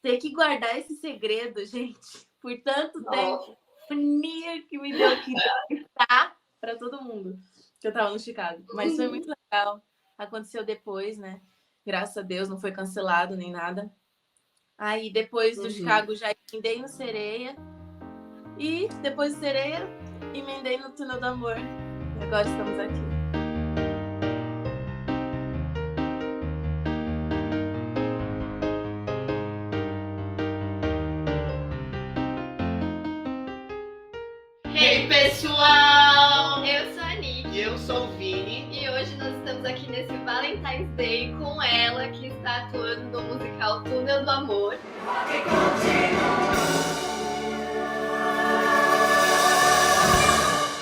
ter que guardar esse segredo, gente, por tanto tempo, Nossa. agonia que me deu que gritar para todo mundo que eu estava no Chicago. Mas foi muito legal. Aconteceu depois, né? Graças a Deus, não foi cancelado nem nada. Aí depois do Chicago já emendei no Sereia. E depois do Sereia, emendei no Túnel do Amor. E agora estamos aqui. Hey, pessoal! Eu sou a Nick. E eu sou o Vini. E hoje nós estamos aqui nesse Valentine's Day com ela, que está atuando no musical Túnel do Amor.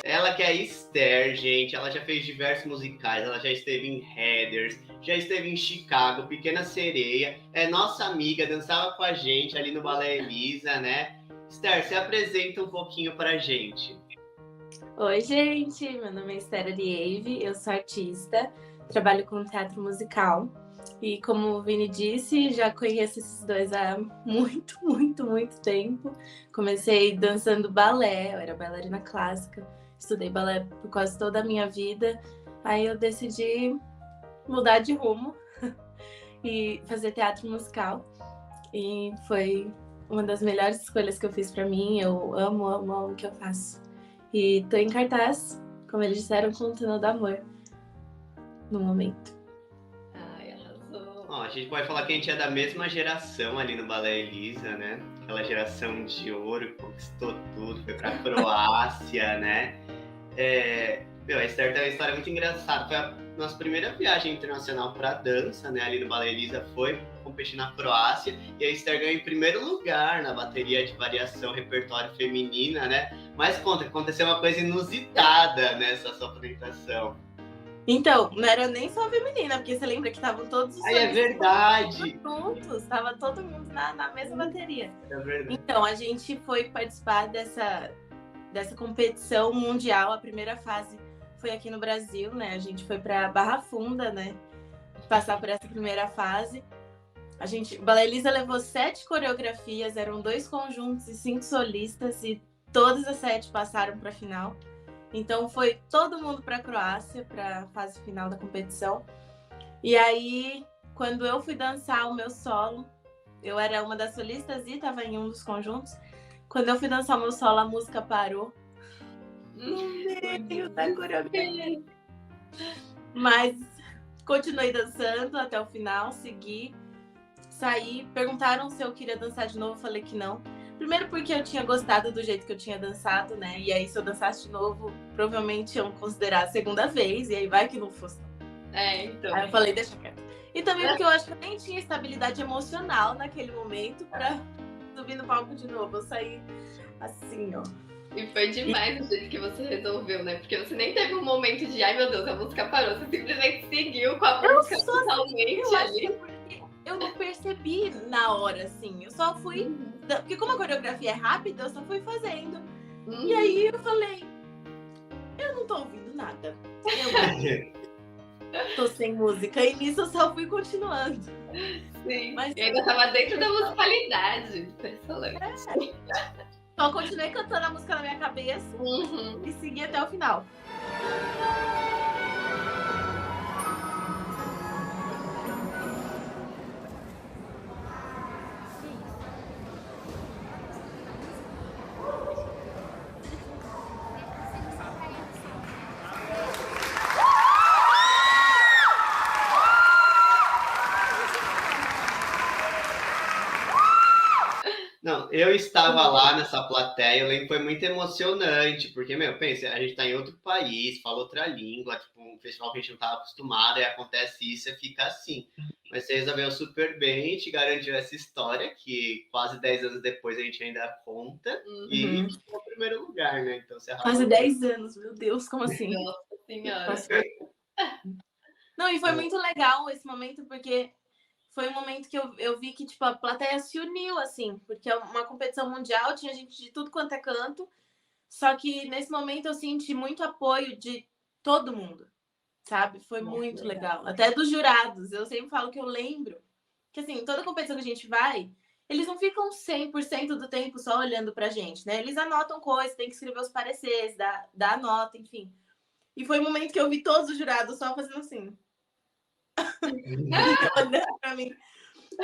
Ela que é a Esther, gente. Ela já fez diversos musicais. Ela já esteve em Heathers, já esteve em Chicago, Pequena Sereia. É nossa amiga, dançava com a gente ali no Balé Elisa, né? Esther, se apresenta um pouquinho pra gente. Oi, gente. Meu nome é Esther Arieve, eu sou artista, trabalho com teatro musical. E como o Vini disse, já conheço esses dois há muito tempo. Comecei dançando balé, eu era bailarina clássica, estudei balé por quase toda a minha vida. Aí eu decidi mudar de rumo e fazer teatro musical. E foi uma das melhores escolhas que eu fiz para mim. Eu amo o que eu faço. E tô em cartaz, como eles disseram, com o Túnel do Amor, no momento. Ai, arrasou. Ó, a gente pode falar que a gente é da mesma geração ali no Balé Elisa, né? Aquela geração de ouro que conquistou tudo, foi pra Croácia, né? A Esther tem uma história muito engraçada. Foi a nossa primeira viagem internacional para dança, né? Ali no Balé Elisa foi competir na Croácia e a Esther ganhou em primeiro lugar na bateria de variação repertório feminina, né? Mas conta, aconteceu uma coisa inusitada nessa sua apresentação. Então, não era nem só feminina, porque você lembra que estavam todos os É verdade! juntos, estava todo mundo na mesma bateria. É verdade. Então, a gente foi participar dessa competição mundial. A primeira fase foi aqui no Brasil, né? A gente foi para Barra Funda, né? Passar por essa primeira fase. O Balé Elisa levou 7 coreografias, eram 2 conjuntos e 5 solistas, e todas as 7 passaram para a final. Então foi todo mundo para a Croácia, para a fase final da competição. E aí, quando eu fui dançar o meu solo, eu era uma das solistas e estava em um dos conjuntos. Quando eu fui dançar o meu solo, a música parou no meio da coreografia. Mas continuei dançando até o final, segui, saí. Perguntaram se eu queria dançar de novo, eu falei que não. Primeiro porque eu tinha gostado do jeito que eu tinha dançado, né? E aí, se eu dançasse de novo, provavelmente iam considerar a segunda vez, e aí vai que não fosse. Então. Aí eu falei, deixa quieto. E também porque eu acho que eu nem tinha estabilidade emocional naquele momento pra subir no palco de novo. Eu saí assim, ó. E foi demais o jeito que você resolveu, né? Porque você nem teve um momento de, ai meu Deus, a música parou. Você simplesmente seguiu com a música totalmente ali. Eu não percebi na hora, assim. Eu só fui... Porque como a coreografia é rápida, eu só fui fazendo. E aí eu falei, eu não tô ouvindo nada. Eu tô sem música. E nisso eu só fui continuando. Sim. Mas... E ainda tava dentro da musicalidade. Impressionante. Só continuei cantando a música na minha cabeça e segui até o final. Não, eu estava lá nessa plateia, eu lembro que foi muito emocionante, porque, pensa, a gente tá em outro país, fala outra língua, tipo, um festival que a gente não estava acostumado, e acontece isso e fica assim. Mas você resolveu super bem, te garantiu essa história, que quase 10 anos depois a gente ainda conta, e ficou no primeiro lugar, né? Então, você quase 10 anos, meu Deus, como assim? Nossa Senhora. Não, e foi muito legal esse momento, porque foi um momento que eu vi que, tipo, a plateia se uniu, assim, porque é uma competição mundial, tinha gente de tudo quanto é canto, só que nesse momento eu senti muito apoio de todo mundo, sabe? Foi muito legal. Até dos jurados. Eu sempre falo que eu lembro que, assim, toda competição que a gente vai, eles não ficam 100% do tempo só olhando pra gente, né? Eles anotam coisas, tem que escrever os pareceres, dar nota, enfim. E foi um momento que eu vi todos os jurados só fazendo assim. Olhando pra mim.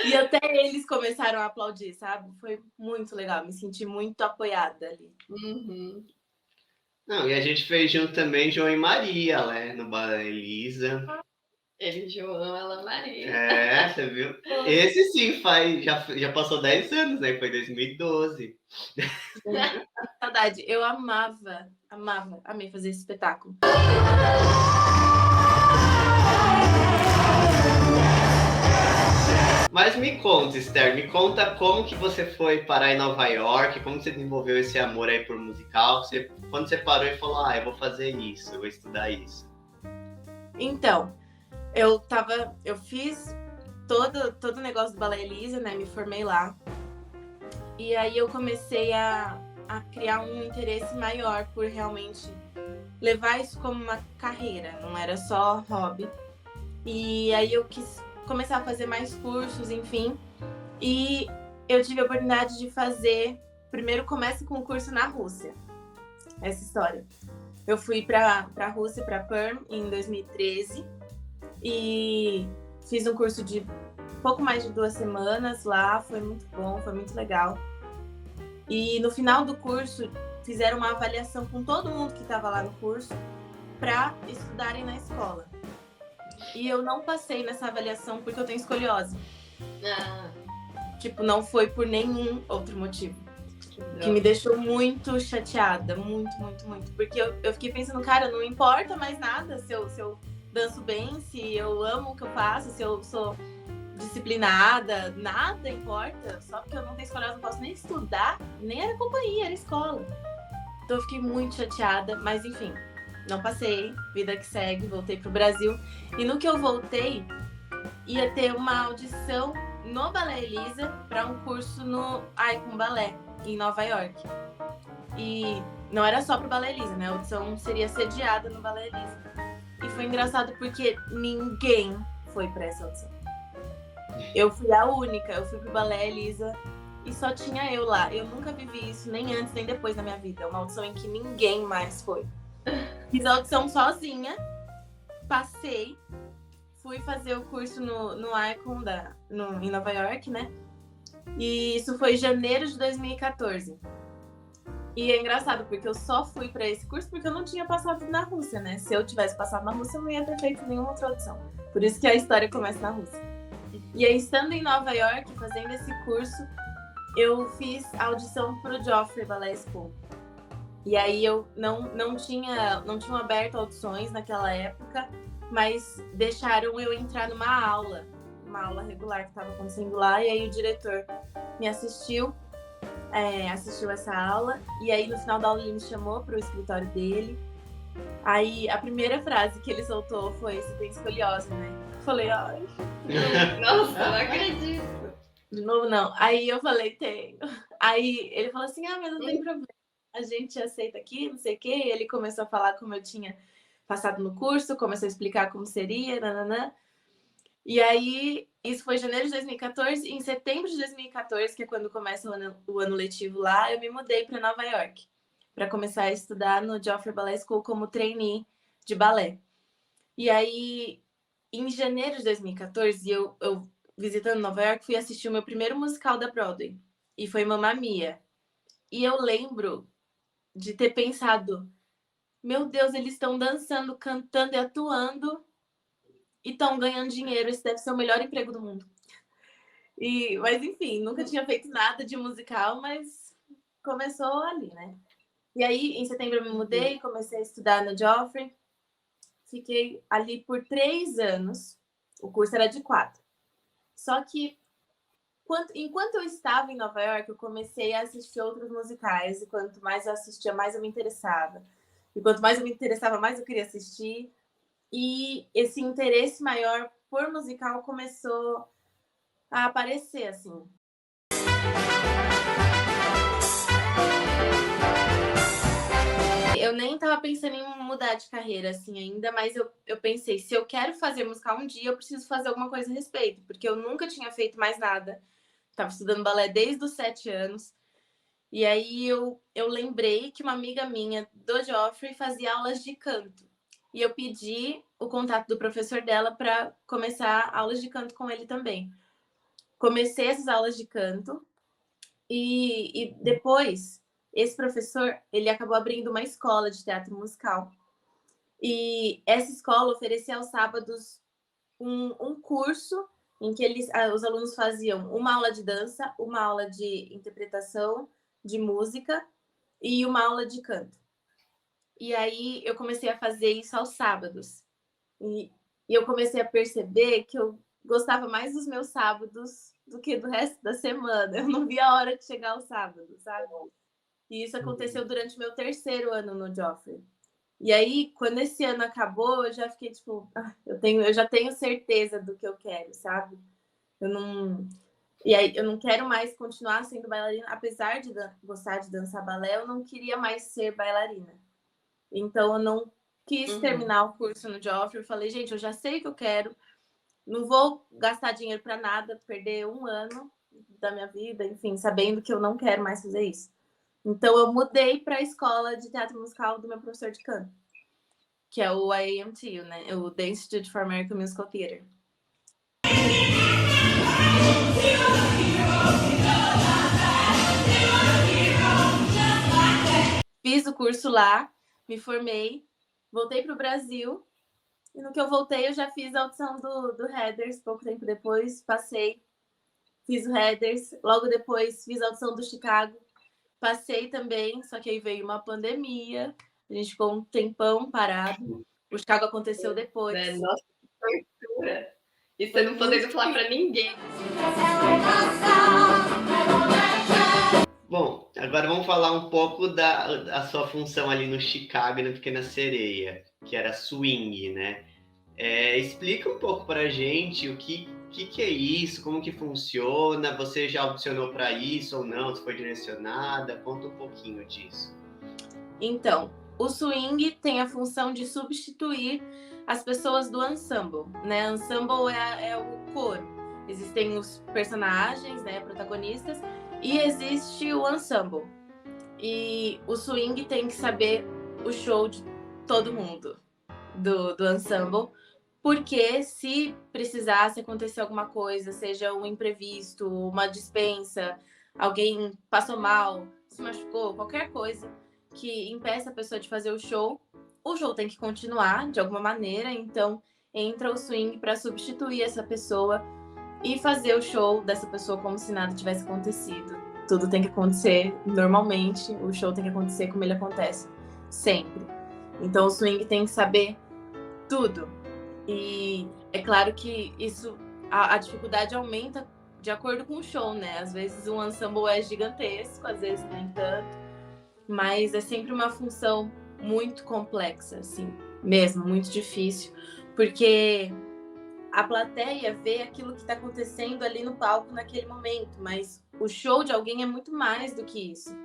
E até eles começaram a aplaudir, sabe? Foi muito legal, me senti muito apoiada ali. Uhum. Não, e a gente fez junto também João e Maria, né? No Balé Elisa. Ele, João, ela, Maria. É, você viu? Esse sim já passou 10 anos, né? Foi 2012. Saudade, eu amei fazer esse espetáculo. Mas me conta, Esther, me conta como que você foi parar em Nova York, como você desenvolveu esse amor aí por musical, quando você parou e falou, eu vou fazer isso, eu vou estudar isso. Então, eu fiz todo o negócio do Balé Elisa, né? Me formei lá. E aí eu comecei a criar um interesse maior por realmente levar isso como uma carreira, não era só hobby. E aí eu quis começar a fazer mais cursos, enfim. E eu tive a oportunidade de fazer... Primeiro começa com um curso na Rússia. Essa história. Eu fui pra Rússia, pra Perm, em 2013. E fiz um curso de pouco mais de 2 semanas lá. Foi muito bom, foi muito legal. E no final do curso, fizeram uma avaliação com todo mundo que estava lá no curso para estudarem na escola. E eu não passei nessa avaliação porque eu tenho escoliose. Tipo, não foi por nenhum outro motivo. Que me deixou muito chateada, muito. Porque eu fiquei pensando, cara, não importa mais nada se eu danço bem, se eu amo o que eu faço, se eu sou disciplinada, nada importa. Só porque eu não tenho escola, eu não posso nem estudar, nem era companhia, era escola. Então eu fiquei muito chateada, mas enfim, não passei, vida que segue, voltei pro Brasil. E no que eu voltei, ia ter uma audição no Balé Elisa para um curso no Icon Ballet, em Nova York. E não era só pro Balé Elisa, né? A audição seria sediada no Balé Elisa. E foi engraçado porque ninguém foi para essa audição. Eu fui a única, eu fui pro Balé Elisa e só tinha eu lá. Eu nunca vivi isso, nem antes nem depois na minha vida. É uma audição em que ninguém mais foi. Fiz a audição sozinha, passei, fui fazer o curso no Icon em Nova York, né? E isso foi em janeiro de 2014. E é engraçado, porque eu só fui para esse curso porque eu não tinha passado na Rússia, né? Se eu tivesse passado na Rússia, eu não ia ter feito nenhuma outra audição. Por isso que a história começa na Rússia. E aí, estando em Nova York, fazendo esse curso, eu fiz audição pro Joffrey Ballet School. E aí eu não tinham aberto audições naquela época, mas deixaram eu entrar numa aula regular que estava acontecendo lá, e aí o diretor me assistiu essa aula, e aí no final da aula ele me chamou para o escritório dele. Aí a primeira frase que ele soltou foi: "Você tem escoliose, né?" Eu falei, ai. Nossa, não acredito. De novo, não. Aí eu falei, tenho. Aí ele falou assim, mas não tem problema. A gente aceita aqui, não sei o quê. E ele começou a falar como eu tinha passado no curso, começou a explicar como seria, nananã. E aí, isso foi em janeiro de 2014. E em setembro de 2014, que é quando começa o ano letivo lá, eu me mudei para Nova York para começar a estudar no Joffrey Ballet School como trainee de balé. E aí, em janeiro de 2014, eu visitando Nova York, fui assistir o meu primeiro musical da Broadway. E foi Mamma Mia. E eu lembro de ter pensado, meu Deus, eles estão dançando, cantando e atuando e estão ganhando dinheiro. Esse deve ser o melhor emprego do mundo. Mas enfim, nunca tinha feito nada de musical, mas começou ali, né? E aí, em setembro eu me mudei, comecei a estudar no Joffrey. Fiquei ali por 3 anos. O curso era de 4. Só que, enquanto eu estava em Nova York, eu comecei a assistir outros musicais. E quanto mais eu assistia, mais eu me interessava. E quanto mais eu me interessava, mais eu queria assistir. E esse interesse maior por musical começou a aparecer, assim. Eu nem estava pensando em mudar de carreira, assim, ainda, mas eu pensei, se eu quero fazer musical um dia, eu preciso fazer alguma coisa a respeito, porque eu nunca tinha feito mais nada Estava estudando balé desde os 7 anos. E aí eu lembrei que uma amiga minha do Joffrey fazia aulas de canto. E eu pedi o contato do professor dela para começar aulas de canto com ele também. Comecei essas aulas de canto e depois esse professor ele acabou abrindo uma escola de teatro musical. E essa escola oferecia aos sábados um curso em que os alunos faziam uma aula de dança, uma aula de interpretação de música e uma aula de canto. E aí eu comecei a fazer isso aos sábados. E eu comecei a perceber que eu gostava mais dos meus sábados do que do resto da semana. Eu não via a hora de chegar ao sábado, sabe? E isso aconteceu durante o meu 3º ano no Joffrey. E aí, quando esse ano acabou, eu já fiquei tipo, eu já tenho certeza do que eu quero, sabe? E aí, eu não quero mais continuar sendo bailarina, apesar de gostar de dançar balé, eu não queria mais ser bailarina. Então, eu não quis terminar o curso no Joffrey. Eu falei, gente, eu já sei o que eu quero, não vou gastar dinheiro para nada, perder 1 ano da minha vida, enfim, sabendo que eu não quero mais fazer isso. Então, eu mudei para a escola de teatro musical do meu professor de canto, que é o IAMTU, né? O The Institute for American Musical Theater. Fiz o curso lá, me formei, voltei para o Brasil, e no que eu voltei eu já fiz a audição do Heathers, pouco tempo depois, passei, fiz o Heathers, logo depois fiz a audição do Chicago, passei também, só que aí veio uma pandemia, a gente ficou um tempão parado, o Chicago aconteceu depois. Nossa, que tortura! E você não podendo falar para ninguém. Bom, agora vamos falar um pouco da sua função ali no Chicago, na Pequena Sereia, que era swing, né? Explica um pouco pra gente o que é isso, como que funciona, você já audicionou para isso ou não, se foi direcionada, conta um pouquinho disso. Então, o swing tem a função de substituir as pessoas do ensemble, né? Ensemble é o coro. Existem os personagens, né, protagonistas, e existe o ensemble. E o swing tem que saber o show de todo mundo do ensemble, porque se precisasse acontecer alguma coisa, seja um imprevisto, uma dispensa, alguém passou mal, se machucou, qualquer coisa que impeça a pessoa de fazer o show tem que continuar de alguma maneira, então entra o swing para substituir essa pessoa e fazer o show dessa pessoa como se nada tivesse acontecido. Tudo tem que acontecer normalmente, o show tem que acontecer como ele acontece, sempre. Então o swing tem que saber tudo. E é claro que isso, a dificuldade aumenta de acordo com o show, né? Às vezes um ensemble é gigantesco, às vezes nem tanto, mas é sempre uma função muito complexa, assim, mesmo, muito difícil, porque a plateia vê aquilo que está acontecendo ali no palco naquele momento, mas o show de alguém é muito mais do que isso.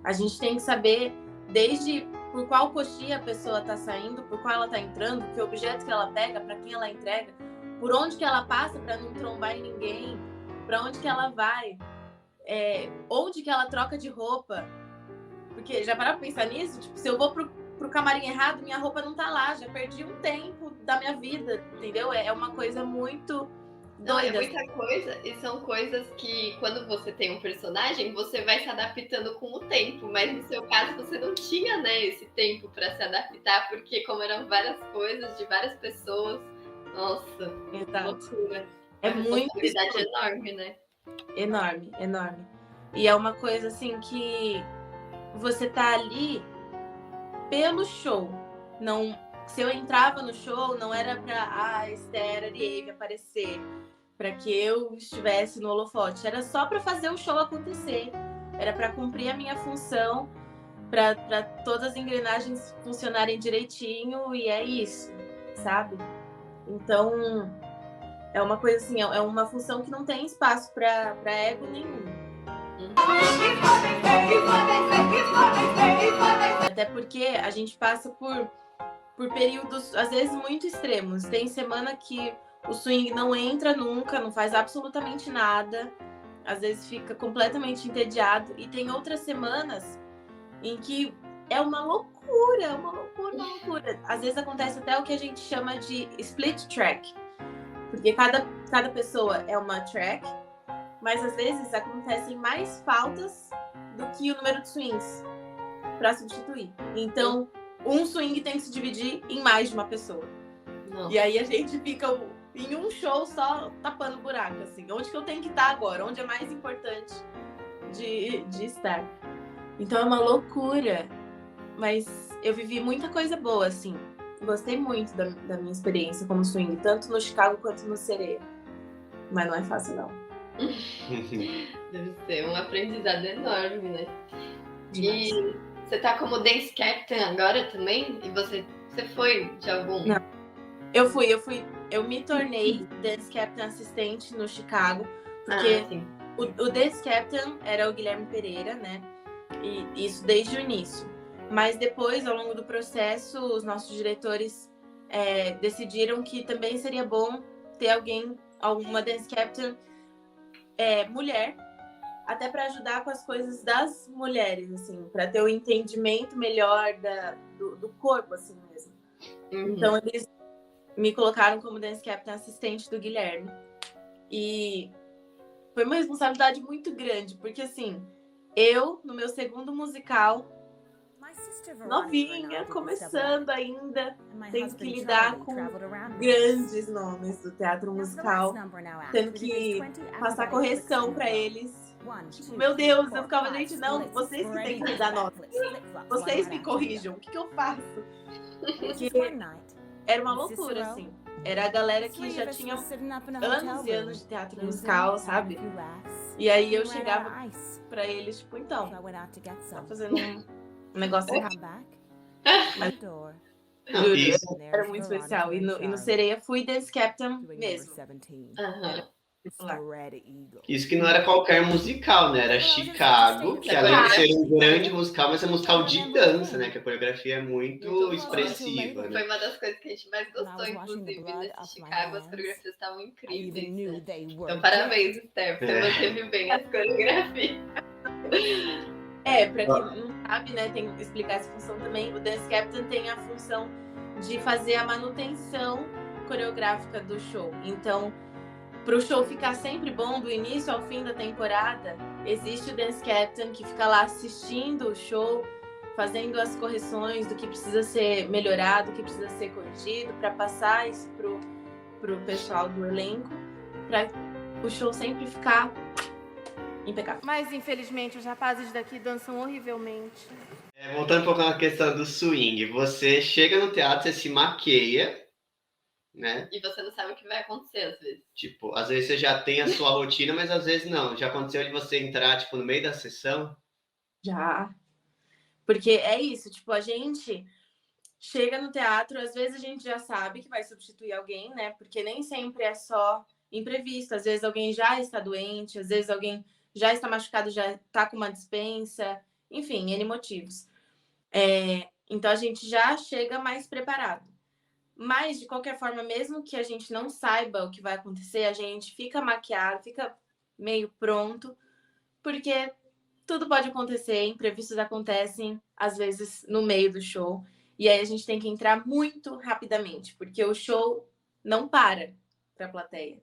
A gente tem que saber desde por qual coxinha a pessoa está saindo, por qual ela está entrando, que objeto que ela pega, para quem ela entrega, por onde que ela passa para não trombar em ninguém, para onde que ela vai, onde que ela troca de roupa. Porque já para pensar nisso, tipo, se eu vou pro camarim errado, minha roupa não tá lá, já perdi um tempo da minha vida, entendeu? É uma coisa muito Não, doida. é muita coisa, e são coisas que quando você tem um personagem, você vai se adaptando com o tempo, mas no seu caso você não tinha, né, esse tempo para se adaptar, porque como eram várias coisas de várias pessoas, nossa, loucura. É muito responsabilidade enorme, né? Enorme, enorme. E é uma coisa assim que você tá ali pelo show. Não, se eu entrava no show, não era pra a Esther Arieve aparecer, para que eu estivesse no holofote. Era só para fazer o show acontecer. Era para cumprir a minha função, para todas as engrenagens funcionarem direitinho, e é isso, sabe? Então, é uma coisa assim, é uma função que não tem espaço para ego nenhum. Até porque a gente passa por períodos, às vezes, muito extremos. Tem semana que o swing não entra nunca, não faz absolutamente nada. às vezes fica completamente entediado. E tem outras semanas em que é uma loucura, uma loucura, uma loucura. Às vezes acontece até o que a gente chama de split track. Porque cada pessoa é uma track, mas às vezes acontecem mais faltas do que o número de swings para substituir. Então, um swing tem que se dividir em mais de uma pessoa. Nossa. E aí a gente fica em um show só tapando buraco, assim. Onde que eu tenho que estar agora? Onde é mais importante de estar? Então é uma loucura. Mas eu vivi muita coisa boa, assim. Gostei muito da minha experiência como swing, tanto no Chicago quanto no Sereia. Mas não é fácil, não. Deve ser um aprendizado enorme, né? Demais. E você tá como dance captain agora também? E você foi de algum? Não. Eu me tornei dance captain assistente no Chicago, porque o dance captain era o Guilherme Pereira, né? E isso desde o início. Mas depois, ao longo do processo, os nossos diretores decidiram que também seria bom ter alguma dance captain mulher, até para ajudar com as coisas das mulheres, assim, para ter o entendimento melhor do corpo, assim mesmo. Uhum. Então, eles me colocaram como dance captain assistente do Guilherme. E foi uma responsabilidade muito grande, porque, assim, eu, no meu segundo musical, novinha, começando ainda, tendo que lidar com grandes nomes do teatro musical, tendo que passar correção para eles. Tipo, meu Deus, eu ficava, gente, não, vocês que têm que me dar nota. Vocês me corrijam, o que eu faço? Porque era uma loucura, assim. Era a galera que já tinha anos e anos de teatro musical, sabe? E aí eu chegava pra eles, tipo, então, tá fazendo um negócio errado. Mas, juro, era muito especial. E no Sereia fui dance captain mesmo. Isso que não era qualquer musical, né? Era Chicago, que além de ser um grande musical, mas é um musical de dança, né? Que a coreografia é muito expressiva, né? Foi uma das coisas que a gente mais gostou, inclusive, nesse Chicago. As coreografias estavam incríveis. Né? Então, parabéns, Esther, por manteve bem as coreografias. Pra quem não sabe, né, tem que explicar essa função também. O Dance Captain tem a função de fazer a manutenção coreográfica do show. Então, para o show ficar sempre bom, do início ao fim da temporada, existe o Dance Captain que fica lá assistindo o show, fazendo as correções do que precisa ser melhorado, do que precisa ser corrigido, para passar isso pro pessoal do elenco, para o show sempre ficar impecável. Mas, infelizmente, os rapazes daqui dançam horrivelmente. Voltando um pouco na questão do swing, você chega no teatro, você se maqueia, né? E você não sabe o que vai acontecer, às vezes. Tipo, às vezes você já tem a sua rotina, mas às vezes não. Já aconteceu de você entrar, tipo, no meio da sessão? Já. Porque é isso, tipo, a gente chega no teatro, às vezes a gente já sabe que vai substituir alguém, né? Porque nem sempre é só imprevisto. Às vezes alguém já está doente, às vezes alguém já está machucado, já está com uma dispensa, enfim, N motivos. Então a gente já chega mais preparado. Mas, de qualquer forma, mesmo que a gente não saiba o que vai acontecer, a gente fica maquiado, fica meio pronto, porque tudo pode acontecer, imprevistos acontecem, às vezes, no meio do show. E aí a gente tem que entrar muito rapidamente, porque o show não para a plateia.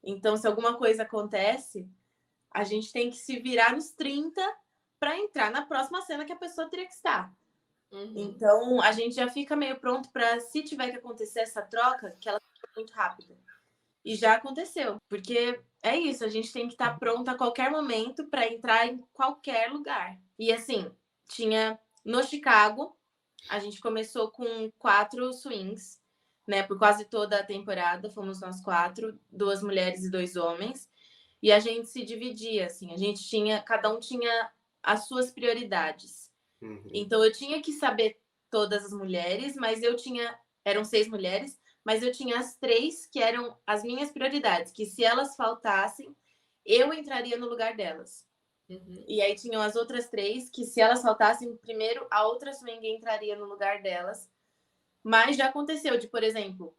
Então, se alguma coisa acontece, a gente tem que se virar nos 30 para entrar na próxima cena que a pessoa teria que estar. Uhum. Então, a gente já fica meio pronto para, se tiver que acontecer essa troca, que ela seja muito rápida. E já aconteceu, porque é isso, a gente tem que estar pronto a qualquer momento para entrar em qualquer lugar. E assim, tinha no Chicago, a gente começou com 4 swings, né? Por quase toda a temporada, fomos nós 4, 2 mulheres e 2 homens. E a gente se dividia, assim, cada um tinha as suas prioridades. Uhum. Então eu tinha que saber todas as mulheres, mas eram 6 mulheres, mas eu tinha as 3 que eram as minhas prioridades, que se elas faltassem, eu entraria no lugar delas. Uhum. E aí tinham as outras 3 que se elas faltassem, primeiro a outra swing entraria no lugar delas. Mas já aconteceu de, por exemplo,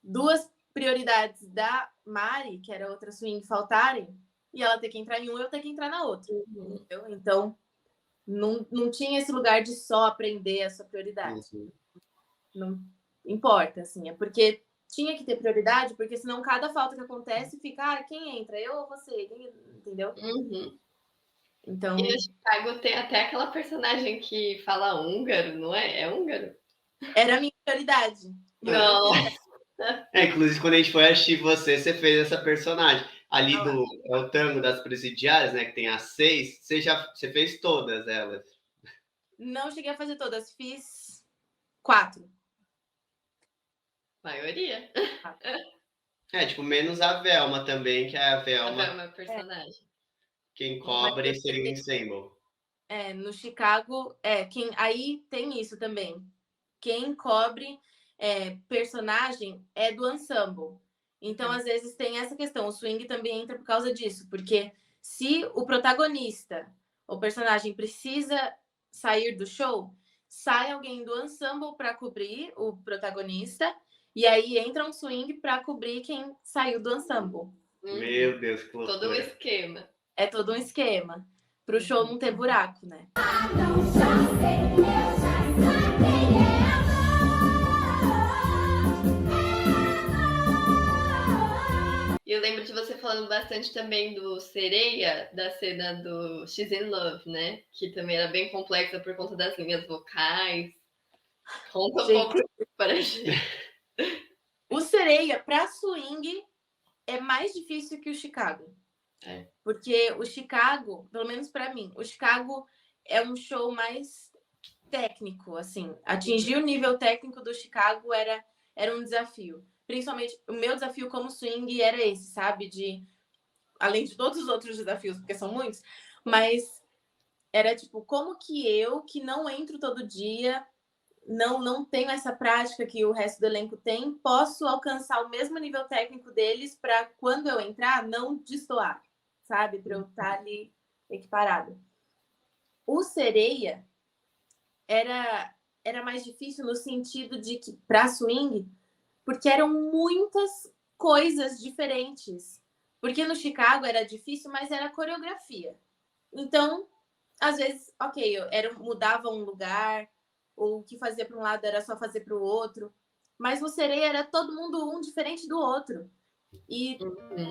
2 prioridades da Mari, que era outra swing, faltarem, e ela ter que entrar em um e eu ter que entrar na outra. Entendeu? Então, não tinha esse lugar de só aprender a sua prioridade. Não importa, assim, é porque tinha que ter prioridade, porque senão cada falta que acontece fica, quem entra? Eu ou você? Entendeu? Então... E no Chicago tem até aquela personagem que fala húngaro, não é? É húngaro? Era a minha prioridade. Não. Inclusive, quando a gente foi assistir você fez essa personagem. Ali é o tango das presidiárias, né? Que tem as 6. Você fez todas elas? Não cheguei a fazer todas, fiz 4. Maioria. Tipo, menos a Velma também, que a Velma... A Velma é personagem. Quem cobre seria o ensemble. No Chicago, aí tem isso também. Quem cobre personagem é do ensemble. Então, às vezes, tem essa questão. O swing também entra por causa disso. Porque se o protagonista, o personagem, precisa sair do show, sai alguém do ensemble para cobrir o protagonista. E aí entra um swing para cobrir quem saiu do ensemble. Meu Deus, que loucura. Todo um esquema. É todo um esquema. Para o show não ter buraco, né? E eu lembro de você falando bastante também do Sereia, da cena do She's in Love, né? Que também era bem complexa por conta das linhas vocais. Conta um pouco para a gente. O Sereia, para swing, é mais difícil que o Chicago. Porque o Chicago, pelo menos para mim, o Chicago é um show mais técnico, assim. Atingir o nível técnico do Chicago era um desafio. Principalmente, o meu desafio como swing era esse, sabe? Além de todos os outros desafios, porque são muitos, mas era tipo, como que eu, que não entro todo dia, não tenho essa prática que o resto do elenco tem, posso alcançar o mesmo nível técnico deles para quando eu entrar, não destoar, sabe? Para eu estar ali equiparada. O Sereia era mais difícil no sentido de que, para swing, porque eram muitas coisas diferentes. Porque no Chicago era difícil, mas era coreografia. Então, às vezes, mudava um lugar, ou o que fazia para um lado era só fazer para o outro. Mas no Sereia era todo mundo um diferente do outro. E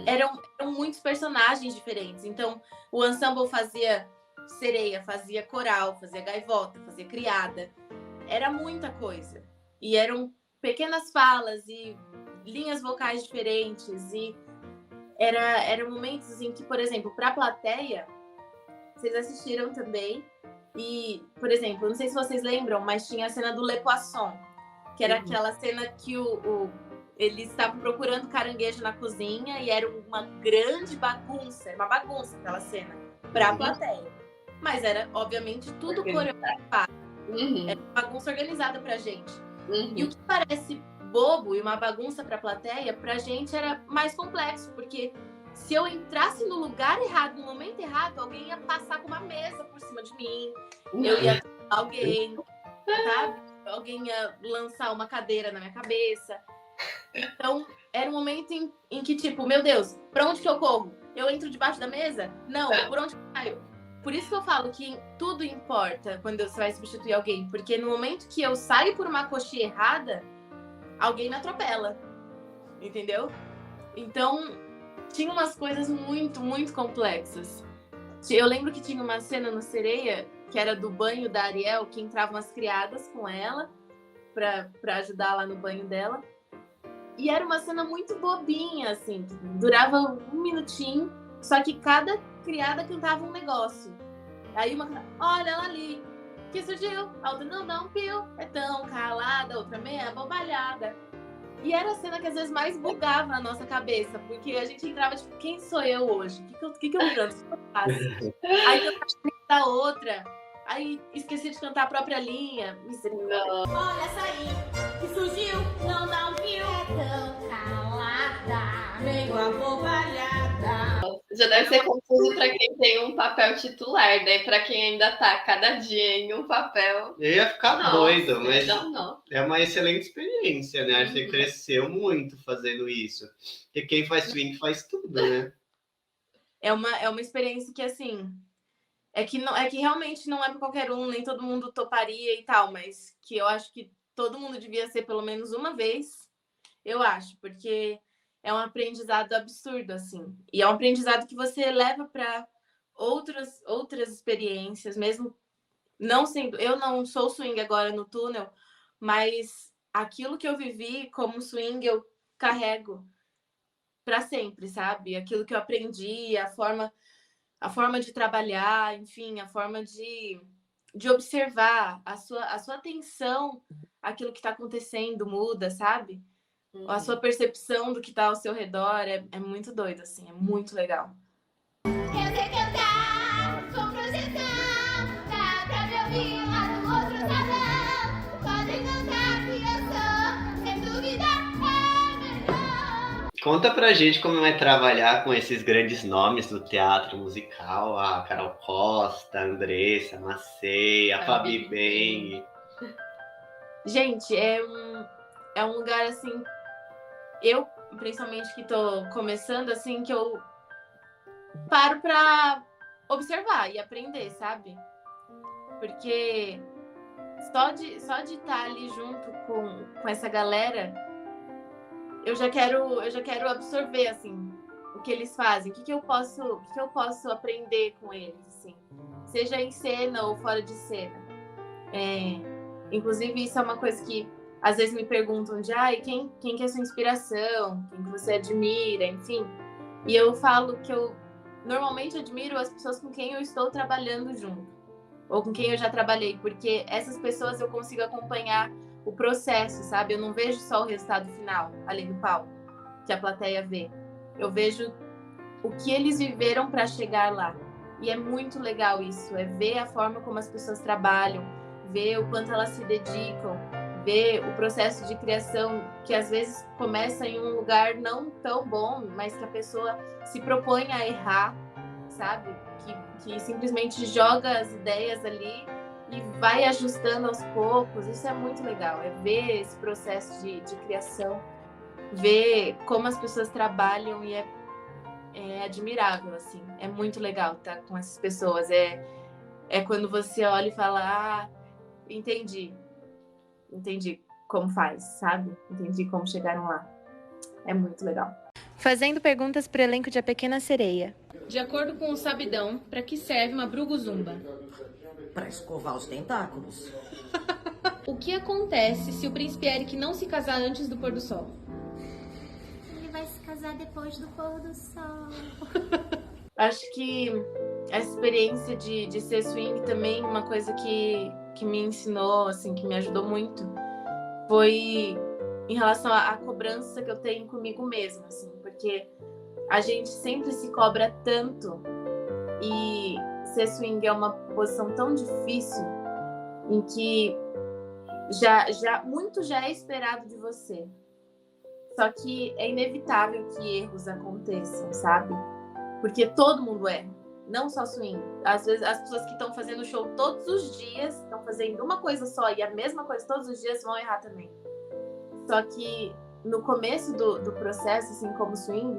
eram muitos personagens diferentes. Então, o ensemble fazia sereia, fazia coral, fazia gaivota, fazia criada. Era muita coisa. E eram pequenas falas e linhas vocais diferentes. E eram momentos em que, por exemplo, para a plateia, vocês assistiram também. E, por exemplo, não sei se vocês lembram, mas tinha a cena do Le Poisson, que era aquela cena que eles estavam procurando caranguejo na cozinha e era uma grande bagunça, era uma bagunça aquela cena para a plateia. Mas era, obviamente, tudo coreografado. Era uma bagunça organizada pra gente. E o que parece bobo e uma bagunça pra plateia, pra gente era mais complexo, porque se eu entrasse no lugar errado, no momento errado, alguém ia passar com uma mesa por cima de mim, eu ia alguém, sabe? Alguém ia lançar uma cadeira na minha cabeça. Então, era um momento em que, tipo, meu Deus, pra onde que eu corro? Eu entro debaixo da mesa? Não, por onde eu saio? Por isso que eu falo que tudo importa quando você vai substituir alguém, porque no momento que eu saio por uma coxinha errada, alguém me atropela, entendeu? Então, tinha umas coisas muito, muito complexas. Eu lembro que tinha uma cena no Sereia, que era do banho da Ariel, que entravam as criadas com ela, pra ajudar lá no banho dela. E era uma cena muito bobinha, assim, que durava 1 minutinho, só que cada criada cantava um negócio. Aí uma cantava, olha ela ali, que surgiu, a outra não dá um pio, é tão calada, a outra meia bobalhada. E era a cena que às vezes mais bugava na nossa cabeça, porque a gente entrava tipo, quem sou eu hoje? O que eu canto? O que eu faço? Aí cantava da outra, aí esqueci de cantar a própria linha. Olha essa aí, que surgiu, não dá um pio, é tão calada, meio abobalhada. Já deve ser confuso para quem tem um papel titular, né? Para quem ainda tá cada dia em um papel. Eu ia ficar doido, mas não. É uma excelente experiência, né? Acho que você cresceu muito fazendo isso. Porque quem faz swing faz tudo, né? é uma experiência que, assim, é que realmente não é para qualquer um, nem todo mundo toparia e tal, mas que eu acho que todo mundo devia ser pelo menos uma vez, eu acho, porque é um aprendizado absurdo, assim. E é um aprendizado que você leva para outras experiências, mesmo não sendo. Eu não sou swing agora no túnel, mas aquilo que eu vivi como swing eu carrego para sempre, sabe? Aquilo que eu aprendi, a forma de trabalhar, enfim, a forma de observar, a sua atenção àquilo que está acontecendo muda, sabe? A sua percepção do que está ao seu redor é muito doido, assim, é muito legal. Eu sei cantar com projeção, dá pra me ouvir lá no outro salão. Podem cantar que eu sou, sem dúvida é melhor. Conta pra gente como é trabalhar com esses grandes nomes do teatro musical, a Carol Costa, a Andressa, a Macei, a Fabi Beng. Gente, é um lugar, assim, eu, principalmente que tô começando, assim, que eu paro pra observar e aprender, sabe? Porque só de estar ali junto com essa galera, eu já quero absorver, assim, o que eles fazem, o que eu posso aprender com eles, assim, seja em cena ou fora de cena. Inclusive, isso é uma coisa que às vezes me perguntam de quem que é sua inspiração, quem que você admira, enfim. E eu falo que eu normalmente admiro as pessoas com quem eu estou trabalhando junto, ou com quem eu já trabalhei, porque essas pessoas eu consigo acompanhar o processo, sabe? Eu não vejo só o resultado final, ali do palco, que a plateia vê. Eu vejo o que eles viveram para chegar lá. E é muito legal isso, é ver a forma como as pessoas trabalham, ver o quanto elas se dedicam, ver o processo de criação, que às vezes começa em um lugar não tão bom, mas que a pessoa se propõe a errar, sabe? Que simplesmente joga as ideias ali e vai ajustando aos poucos. Isso é muito legal, é ver esse processo de criação, ver como as pessoas trabalham e é admirável, assim. É muito legal estar com essas pessoas. É quando você olha e fala, entendi como faz, sabe? Entendi como chegaram lá. É muito legal. Fazendo perguntas para o elenco de A Pequena Sereia. De acordo com o Sabidão, para que serve uma bruguzumba? Para escovar os tentáculos. O que acontece se o príncipe Eric não se casar antes do pôr do sol? Ele vai se casar depois do pôr do sol. Acho que essa experiência de ser swing também, uma coisa que me ensinou, assim, que me ajudou muito, foi em relação à cobrança que eu tenho comigo mesma, assim, porque a gente sempre se cobra tanto e ser swing é uma posição tão difícil em que muito já é esperado de você. Só que é inevitável que erros aconteçam, sabe? Porque todo mundo erra, não só swing. Às vezes as pessoas que estão fazendo show todos os dias, estão fazendo uma coisa só e a mesma coisa todos os dias, vão errar também. Só que no começo do processo, assim, como swing,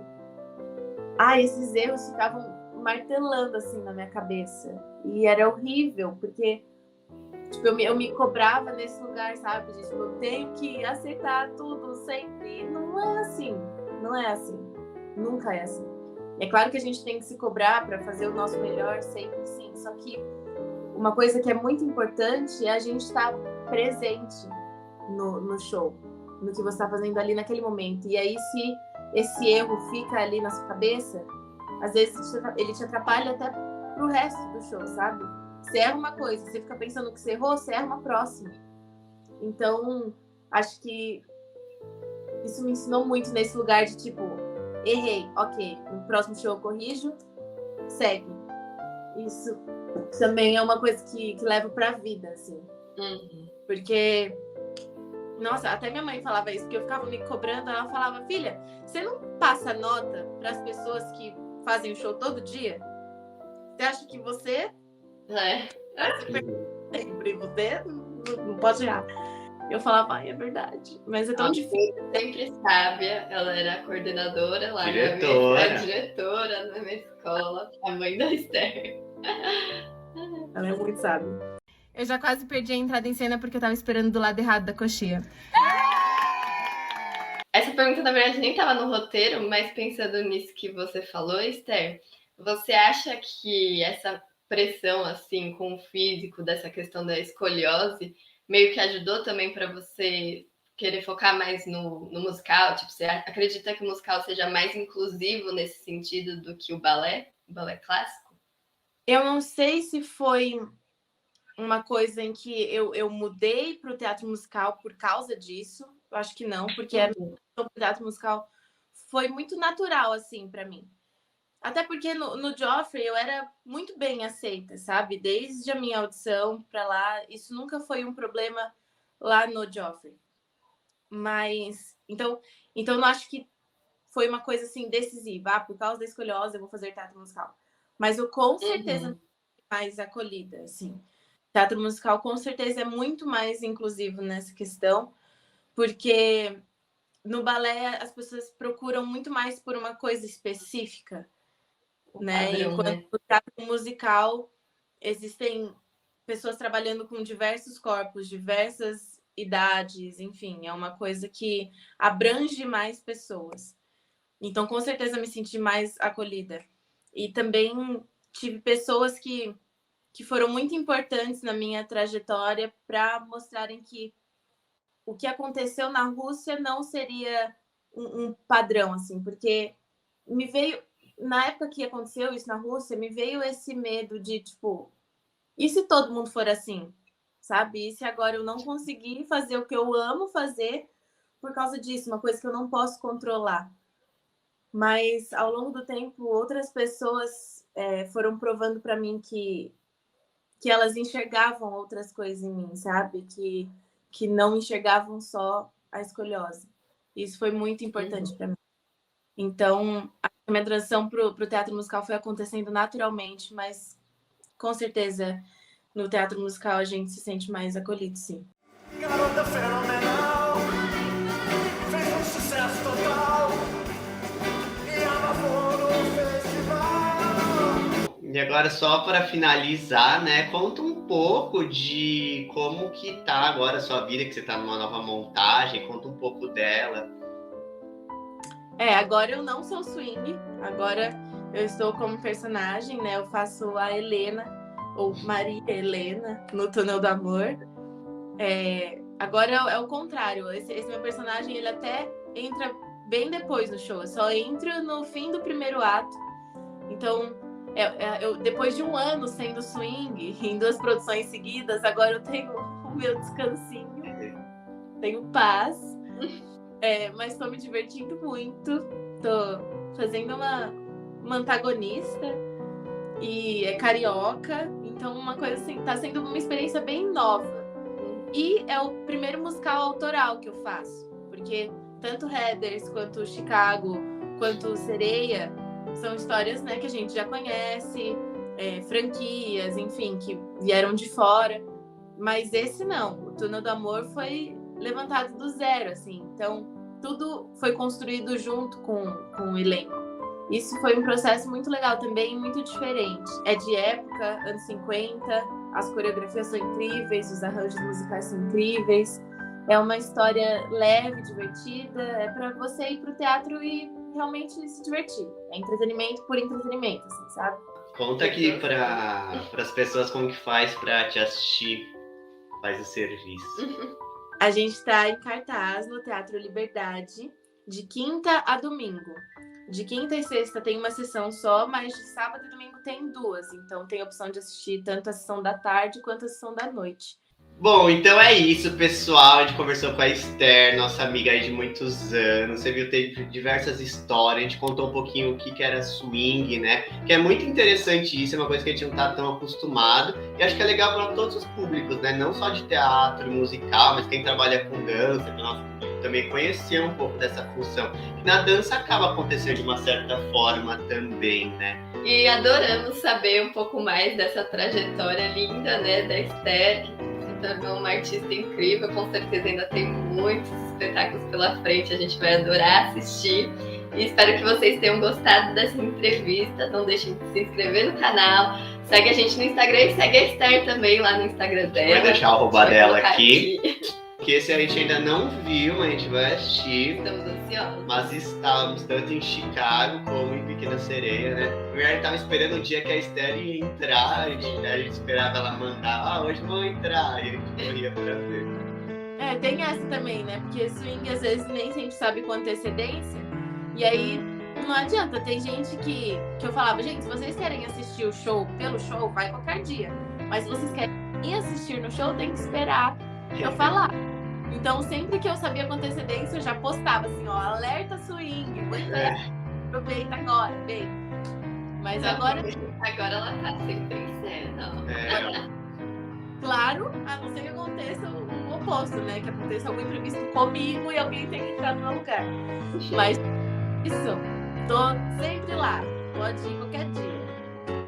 esses erros ficavam martelando, assim, na minha cabeça. E era horrível, porque tipo, eu me cobrava nesse lugar, sabe? De, tipo, eu tenho que acertar tudo sempre. E não é assim. Não é assim. Nunca é assim. É claro que a gente tem que se cobrar para fazer o nosso melhor sempre, sim. Só que uma coisa que é muito importante é a gente estar presente no show, no que você está fazendo ali naquele momento. E aí, se esse erro fica ali na sua cabeça, às vezes ele te atrapalha até pro resto do show, sabe? Você erra uma coisa, você fica pensando que você errou, você erra uma próxima. Então, acho que isso me ensinou muito nesse lugar de, tipo, errei, ok, no próximo show eu corrijo, segue. Isso também é uma coisa que leva pra vida, assim. Porque, nossa, até minha mãe falava isso, porque eu ficava me cobrando, ela falava, filha, você não passa nota pras pessoas que fazem o show todo dia? Você acha que você... É. Sempre você não pode errar. Eu falava, ai, é verdade. Mas é tão difícil. Sempre sábia, ela era a coordenadora lá Diretora. a diretora na minha escola, a mãe da Esther. Ela é muito sábia. Eu já quase perdi a entrada em cena porque eu tava esperando do lado errado da coxinha. Essa pergunta, na verdade, nem estava no roteiro, mas pensando nisso que você falou, Esther, você acha que essa pressão, assim, com o físico, dessa questão da escoliose, meio que ajudou também para você querer focar mais no musical? Tipo, você acredita que o musical seja mais inclusivo nesse sentido do que o balé clássico? Eu não sei se foi uma coisa em que eu mudei para o teatro musical por causa disso. Eu acho que não, porque a minha o teatro musical foi muito natural, assim, para mim. Até porque no Joffrey eu era muito bem aceita, sabe? Desde a minha audição para lá, isso nunca foi um problema lá no Joffrey. Mas, então não acho que foi uma coisa, assim, decisiva. Por causa da escoliose eu vou fazer teatro musical. Mas eu, com certeza, mais acolhida, assim. Teatro musical, com certeza, é muito mais inclusivo nessa questão, porque no balé as pessoas procuram muito mais por uma coisa específica, né? Padrão, Enquanto né? no teatro musical existem pessoas trabalhando com diversos corpos, diversas idades, enfim, é uma coisa que abrange mais pessoas. Então, com certeza, me senti mais acolhida. E também tive pessoas que foram muito importantes na minha trajetória para mostrarem que o que aconteceu na Rússia não seria um padrão, assim, porque me veio, na época que aconteceu isso na Rússia, me veio esse medo de, tipo, e se todo mundo for assim, sabe? E se agora eu não conseguir fazer o que eu amo fazer por causa disso, uma coisa que eu não posso controlar. Mas, ao longo do tempo, outras pessoas foram provando para mim que elas enxergavam outras coisas em mim, sabe? Que não enxergavam só a escoliose. Isso foi muito importante para mim. Então, a minha transição para o teatro musical foi acontecendo naturalmente, mas com certeza no teatro musical a gente se sente mais acolhido, sim. Garota fenomenal, fez um sucesso total e abafou no festival. E agora, só para finalizar, né, conta um pouco de como que tá agora a sua vida, que você tá numa nova montagem, conta um pouco dela. Agora eu não sou swing, agora eu estou como personagem, né, eu faço a Helena, ou Maria Helena, no Túnel do Amor. Agora é o contrário, esse meu personagem, ele até entra bem depois no show, eu só entro no fim do primeiro ato, então... eu, depois de um ano sendo swing, em 2 produções seguidas, agora eu tenho o meu descansinho, tenho paz, mas estou me divertindo muito, estou fazendo uma antagonista e é carioca, então uma coisa assim, está sendo uma experiência bem nova. E é o primeiro musical autoral que eu faço, porque tanto Heathers, quanto Chicago, quanto Sereia, são histórias, né, que a gente já conhece, franquias, enfim, que vieram de fora. Mas esse não. O Túnel do Amor foi levantado do zero, assim. Então, tudo foi construído junto com o elenco. Isso foi um processo muito legal também, muito diferente. É de época, anos 50, as coreografias são incríveis, os arranjos musicais são incríveis. É uma história leve, divertida, é para você ir pro teatro e realmente se divertir. É entretenimento por entretenimento, assim, sabe? Conta aqui para as pessoas como que faz para te assistir, faz o serviço. A gente está em cartaz no Teatro Liberdade, de quinta a domingo. De quinta e sexta tem uma sessão só, mas de sábado e domingo tem 2. Então tem a opção de assistir tanto a sessão da tarde quanto a sessão da noite. Bom, então é isso, pessoal. A gente conversou com a Esther, nossa amiga aí de muitos anos. Você viu, teve diversas histórias. A gente contou um pouquinho o que era swing, né? Que é muito interessante isso, é uma coisa que a gente não tá tão acostumado. E acho que é legal para todos os públicos, né? Não só de teatro, musical, mas quem trabalha com dança, que nosso público também conhecer um pouco dessa função. E na dança acaba acontecendo de uma certa forma também, né? E adoramos saber um pouco mais dessa trajetória linda, né, da Esther, que tornou uma artista incrível, com certeza ainda tem muitos espetáculos pela frente, a gente vai adorar assistir. E espero que vocês tenham gostado dessa entrevista. Não deixem de se inscrever no canal. Segue a gente no Instagram e segue a Esther também lá no Instagram dela. Vou deixar o arroba dela aqui. aqui. Que esse a gente ainda não viu, a gente vai assistir. Estamos ansiosos. Mas estávamos tanto em Chicago como em Pequena Sereia, né? O Guilherme tava esperando o dia que a Esther ia entrar, a gente esperava ela mandar, hoje vou entrar, e a gente corria pra ver. Tem essa também, né? Porque swing às vezes nem sempre sabe com antecedência. E aí não adianta. Tem gente que eu falava, gente, se vocês querem assistir o show pelo show, vai qualquer dia. Mas se vocês querem ir assistir no show, tem que esperar eu falar. Então, sempre que eu sabia com antecedência, eu já postava assim, ó, alerta swing, vou entrar, aproveita agora, vem. Mas agora ela tá sempre em cena. Claro, a não ser que aconteça o oposto, né? Que aconteça algum imprevisto comigo e alguém tenha que entrar no meu lugar. Mas isso, tô sempre lá, pode ir qualquer dia.